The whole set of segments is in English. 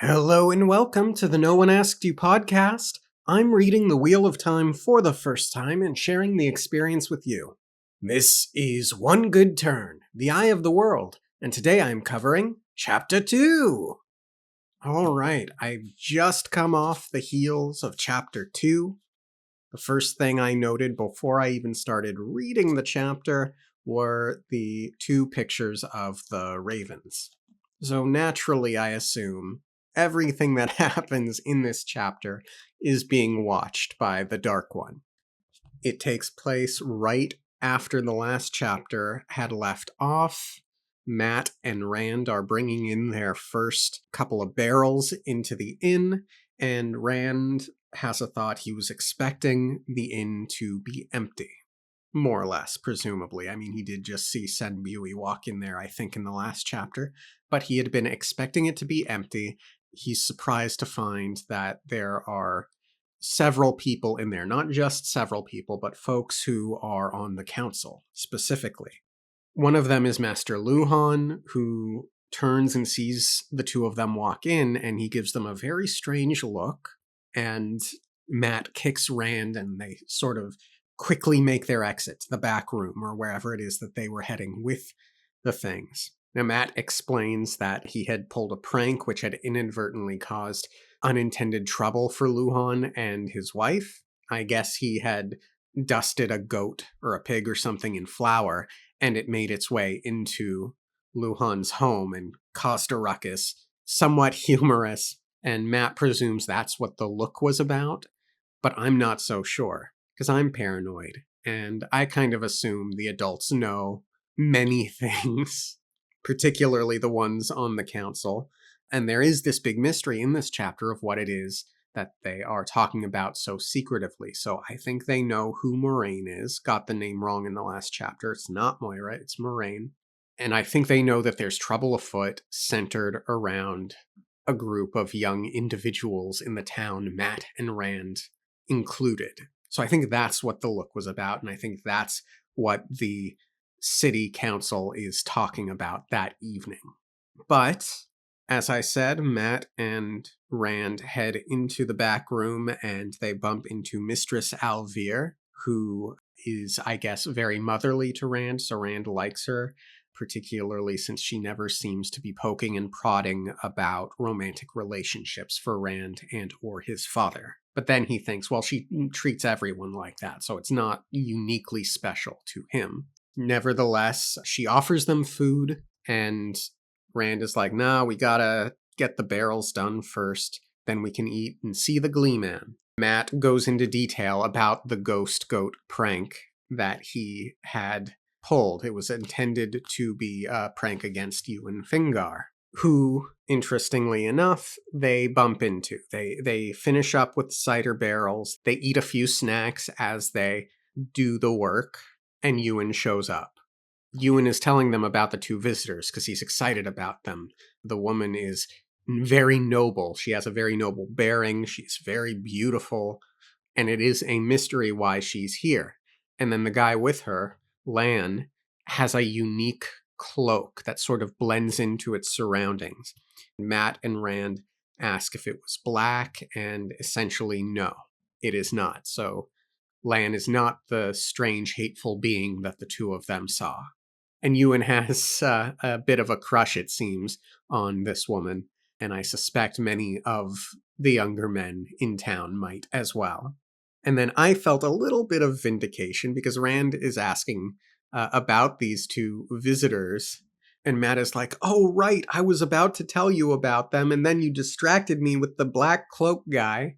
Hello and welcome to the No One Asked You podcast. I'm reading The Wheel of Time for the first time and sharing the experience with you. This is One Good Turn, The Eye of the World, and today I'm covering Chapter 2. Alright, I've just come off the heels of Chapter 2. The first thing I noted before I even started reading the chapter were the two pictures of the ravens. So naturally, I assume everything that happens in this chapter is being watched by the Dark One. It takes place right after the last chapter had left off. Matt and Rand are bringing in their first couple of barrels into the inn, and Rand has a thought he was expecting the inn to be empty. More or less, presumably. I mean, he did just see Senbui walk in there, I think, in the last chapter, but he had been expecting it to be empty. He's surprised to find that there are several people in there, not just several people, but folks who are on the council, specifically. One of them is Master Luhan, who turns and sees the two of them walk in, and he gives them a very strange look, and Matt kicks Rand, and they sort of quickly make their exit to the back room or wherever it is that they were heading with the things. Now, Matt explains that he had pulled a prank which had inadvertently caused unintended trouble for Luhan and his wife. I guess he had dusted a goat or a pig or something in flour, and it made its way into Luhan's home and caused a ruckus. Somewhat humorous, and Matt presumes that's what the look was about, but I'm not so sure, because I'm paranoid, and I kind of assume the adults know many things, particularly the ones on the council, and there is this big mystery in this chapter of what it is that they are talking about so secretively. So I think they know who Moraine is. Got the name wrong in the last chapter. It's not Moira, it's Moraine. And I think they know that there's trouble afoot centered around a group of young individuals in the town, Matt and Rand included. So I think that's what the look was about, and I think that's what the city council is talking about that evening. But as I said, Matt and Rand head into the back room and they bump into Mistress Alvear, who is, I guess, very motherly to Rand, so Rand likes her, particularly since she never seems to be poking and prodding about romantic relationships for Rand and or his father. But then he thinks, well, she treats everyone like that, so it's not uniquely special to him. Nevertheless, she offers them food, and Rand is like, nah, we gotta get the barrels done first, then we can eat and see the Gleeman. Matt goes into detail about the ghost goat prank that he had pulled. It was intended to be a prank against Ewan Fingar, who, interestingly enough, they bump into. They finish up with cider barrels, they eat a few snacks as they do the work, and Ewan shows up. Ewan is telling them about the two visitors because he's excited about them. The woman is very noble. She has a very noble bearing. She's very beautiful. And it is a mystery why she's here. And then the guy with her, Lan, has a unique cloak that sort of blends into its surroundings. Matt and Rand ask if it was black, and essentially no, it is not. So Lan is not the strange, hateful being that the two of them saw. And Ewan has a bit of a crush, it seems, on this woman, and I suspect many of the younger men in town might as well. And then I felt a little bit of vindication because Rand is asking about these two visitors, and Matt is like, oh, right, I was about to tell you about them, and then you distracted me with the black cloak guy.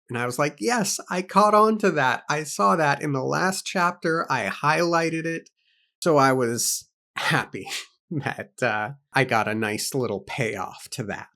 And I was like, yes, I caught on to that. I saw that in the last chapter. I highlighted it. So I was happy that I got a nice little payoff to that.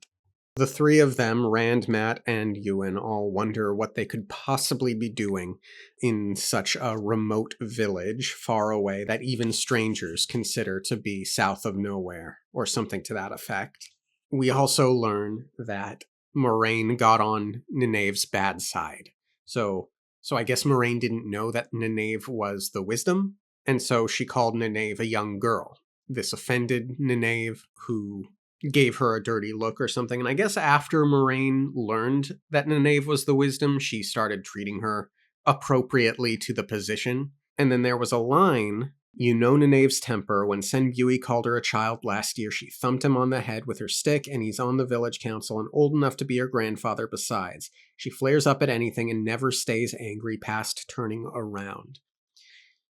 The three of them, Rand, Matt, and Ewan, all wonder what they could possibly be doing in such a remote village far away that even strangers consider to be south of nowhere, or something to that effect. We also learn that Moraine got on Nynaeve's bad side. So I guess Moraine didn't know that Nynaeve was the wisdom, and so she called Nynaeve a young girl. This offended Nynaeve, who gave her a dirty look or something. And I guess after Moraine learned that Nynaeve was the wisdom, she started treating her appropriately to the position. And then there was a line, "You know Nynaeve's temper. When Senbui called her a child last year, she thumped him on the head with her stick, and he's on the village council and old enough to be her grandfather besides. She flares up at anything and never stays angry past turning around."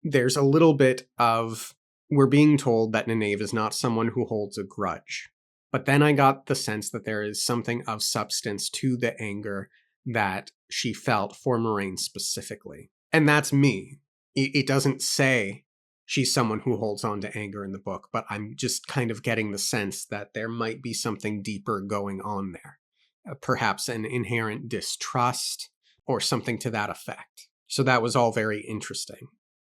There's a little bit of, we're being told that Nynaeve is not someone who holds a grudge. But then I got the sense that there is something of substance to the anger that she felt for Moraine specifically. And that's me. It doesn't say she's someone who holds on to anger in the book, but I'm just kind of getting the sense that there might be something deeper going on there. Perhaps an inherent distrust or something to that effect. So that was all very interesting.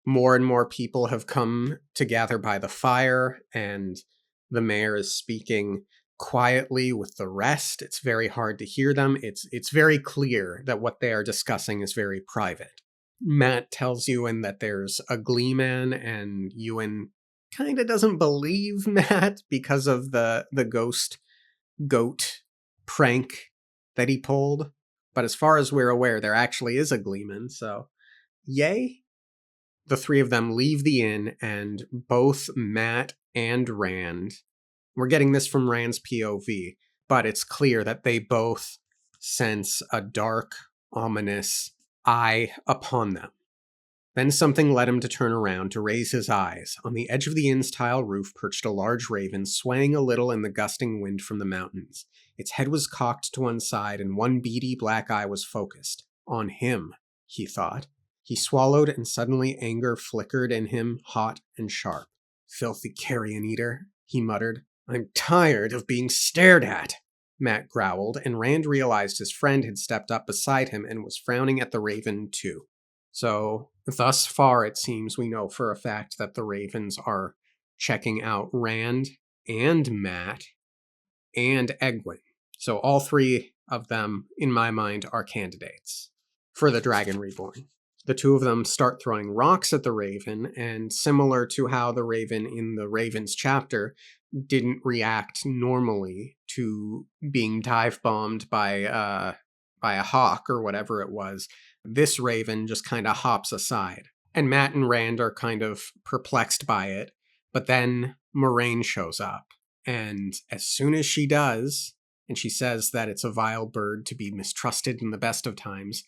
More and more people have come to gather by the fire, and the mayor is speaking quietly with the rest. It's very hard to hear them. It's very clear that what they are discussing is very private. Mat tells Ewan that there's a gleeman, and Ewan kind of doesn't believe Mat because of the ghost goat prank that he pulled. But as far as we're aware, there actually is a gleeman, so yay. The three of them leave the inn, and both Mat and Rand, we're getting this from Rand's POV, but it's clear that they both sense a dark, ominous eye upon them. Then something led him to turn around to raise his eyes. On the edge of the inn's tile roof perched a large raven, swaying a little in the gusting wind from the mountains. Its head was cocked to one side, and one beady black eye was focused. On him, he thought. He swallowed, and suddenly anger flickered in him, hot and sharp. "Filthy carrion eater," he muttered. "I'm tired of being stared at," Mat growled, and Rand realized his friend had stepped up beside him and was frowning at the raven too. So, thus far it seems we know for a fact that the ravens are checking out Rand and Mat and Egwene. So all three of them, in my mind, are candidates for the Dragon Reborn. The two of them start throwing rocks at the raven, and similar to how the raven in the Ravens chapter didn't react normally to being dive bombed by a hawk or whatever it was, this raven just kind of hops aside. And Mat and Rand are kind of perplexed by it, but then Moraine shows up, and as soon as she does, and she says that it's a vile bird to be mistrusted in the best of times,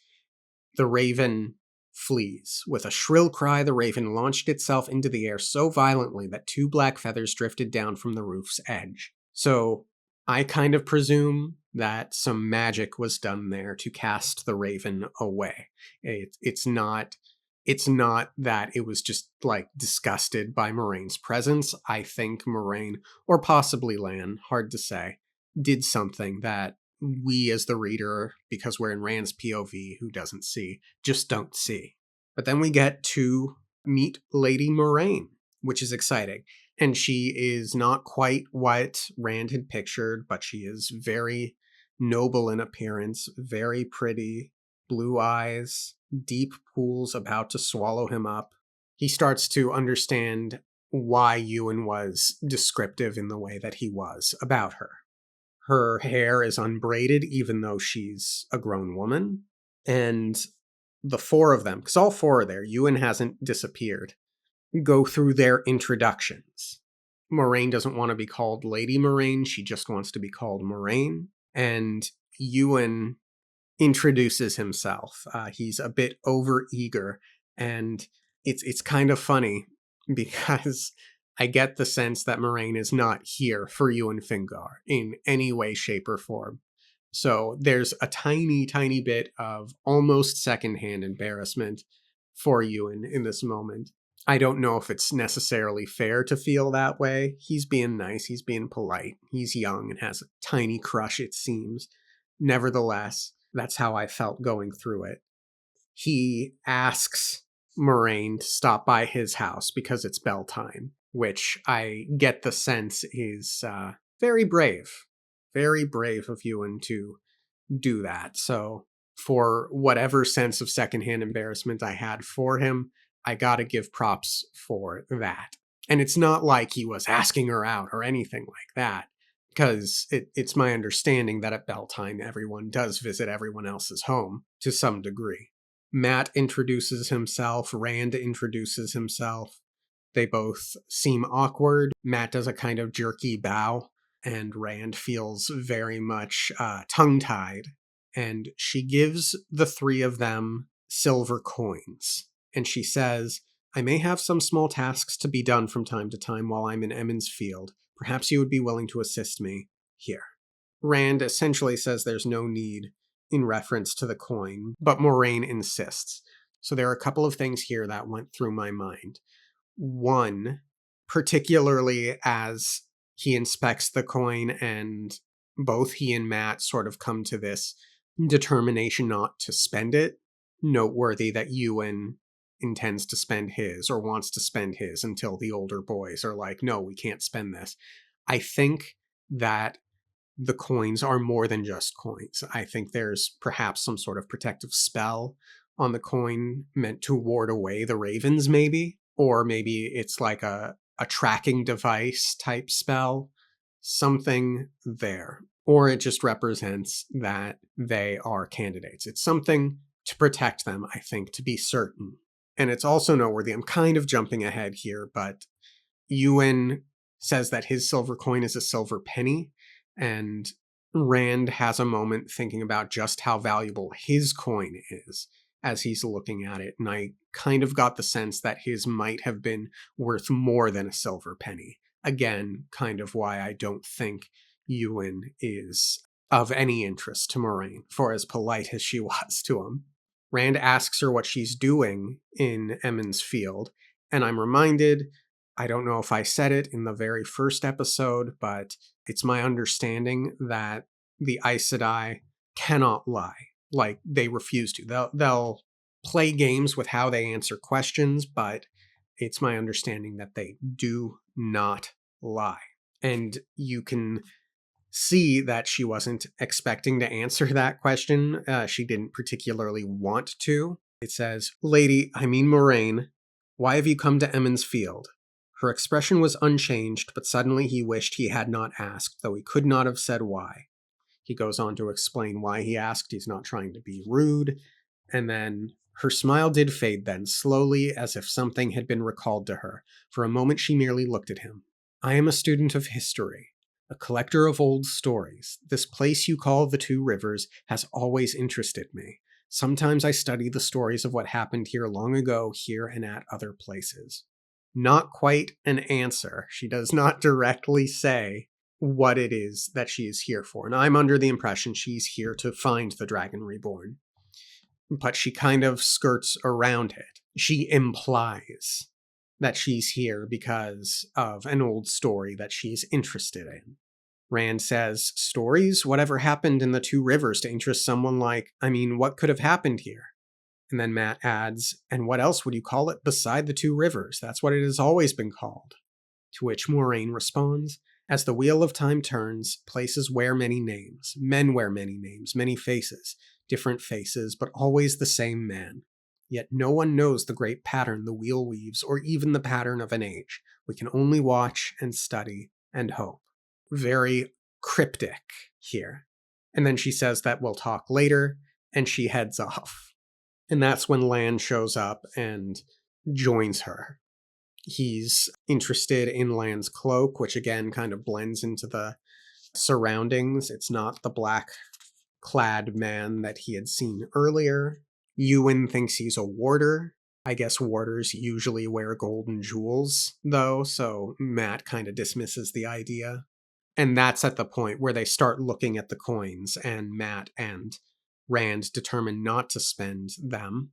the raven flees. With a shrill cry, the raven launched itself into the air so violently that two black feathers drifted down from the roof's edge. So I kind of presume that some magic was done there to cast the raven away. It's not that it was just like disgusted by Moraine's presence. I think Moraine, or possibly Lan, hard to say, did something that we as the reader, because we're in Rand's POV, who doesn't see, just don't see. But then we get to meet Lady Moraine, which is exciting. And she is not quite what Rand had pictured, but she is very noble in appearance, very pretty, blue eyes, deep pools about to swallow him up. He starts to understand why Ewan was descriptive in the way that he was about her. Her hair is unbraided, even though she's a grown woman. And the four of them, because all four are there, Ewan hasn't disappeared, go through their introductions. Moraine doesn't want to be called Lady Moraine. She just wants to be called Moraine. And Ewan introduces himself. He's a bit overeager. And it's kind of funny because I get the sense that Moraine is not here for Ewan Fingar in any way, shape, or form. So there's a tiny, tiny bit of almost secondhand embarrassment for Ewan in this moment. I don't know if it's necessarily fair to feel that way. He's being nice, he's being polite, he's young and has a tiny crush, it seems. Nevertheless, that's how I felt going through it. He asks Moraine to stop by his house because it's bell time, which I get the sense is very brave of Ewan to do that. So for whatever sense of secondhand embarrassment I had for him, I gotta give props for that. And it's not like he was asking her out or anything like that, because it's my understanding that at bell time everyone does visit everyone else's home to some degree. Matt introduces himself, Rand introduces himself. They both seem awkward. Matt does a kind of jerky bow, and Rand feels very much tongue-tied. And she gives the three of them silver coins. And she says, I may have some small tasks to be done from time to time while I'm in Emmons Field. Perhaps you would be willing to assist me here. Rand essentially says there's no need in reference to the coin, but Moraine insists. So there are a couple of things here that went through my mind. One, particularly as he inspects the coin and both he and Matt sort of come to this determination not to spend it, noteworthy that Ewan intends to spend his or wants to spend his until the older boys are like, no, we can't spend this. I think that the coins are more than just coins. I think there's perhaps some sort of protective spell on the coin meant to ward away the ravens, maybe. Or maybe it's like a tracking device type spell. Something there. Or it just represents that they are candidates. It's something to protect them, I think, to be certain. And it's also noteworthy. I'm kind of jumping ahead here, but Ewan says that his silver coin is a silver penny. And Rand has a moment thinking about just how valuable his coin is as he's looking at it. And I kind of got the sense that his might have been worth more than a silver penny. Again, kind of why I don't think Ewan is of any interest to Moraine, for as polite as she was to him. Rand asks her what she's doing in Emmons Field, and I'm reminded, I don't know if I said it in the very first episode, but it's my understanding that the Aes Sedai cannot lie. Like, they refuse to. They'll play games with how they answer questions, but it's my understanding that they do not lie. And you can see that she wasn't expecting to answer that question. She didn't particularly want to. It says, Lady, I mean Moraine, why have you come to Emmons Field? Her expression was unchanged, but suddenly he wished he had not asked, though he could not have said why. He goes on to explain why he asked. He's not trying to be rude. And then her smile did fade then, slowly, as if something had been recalled to her. For a moment she merely looked at him. I am a student of history, a collector of old stories. This place you call the Two Rivers has always interested me. Sometimes I study the stories of what happened here long ago, here and at other places. Not quite an answer. She does not directly say what it is that she is here for. And I'm under the impression she's here to find the Dragon Reborn. But she kind of skirts around it. She implies that she's here because of an old story that she's interested in. Rand says, stories? Whatever happened in the Two Rivers to interest someone like, I mean, what could have happened here? And then Matt adds, and what else would you call it beside the Two Rivers? That's what it has always been called. To which Moraine responds, as the wheel of time turns, places wear many names, men wear many names, many faces, different faces, but always the same man. Yet no one knows the great pattern the wheel weaves, or even the pattern of an age. We can only watch and study and hope. Very cryptic here. And then she says that we'll talk later, and she heads off. And that's when Lan shows up and joins her. He's interested in Lan's cloak, which again kind of blends into the surroundings. It's not the black-clad man that he had seen earlier. Ewan thinks he's a warder. I guess warders usually wear golden jewels, though, so Matt kind of dismisses the idea. And that's at the point where they start looking at the coins, and Matt and Rand determine not to spend them.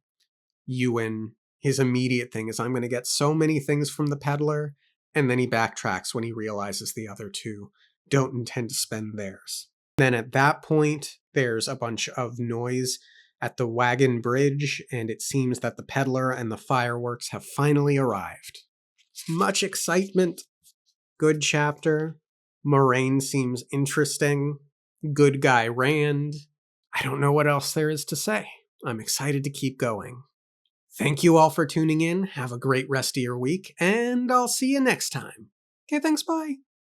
Ewan, his immediate thing is, I'm going to get so many things from the peddler, and then he backtracks when he realizes the other two don't intend to spend theirs. Then at that point, there's a bunch of noise at the wagon bridge, and it seems that the peddler and the fireworks have finally arrived. Much excitement. Good chapter. Moraine seems interesting. Good guy Rand. I don't know what else there is to say. I'm excited to keep going. Thank you all for tuning in. Have a great rest of your week, and I'll see you next time. Okay, thanks, bye.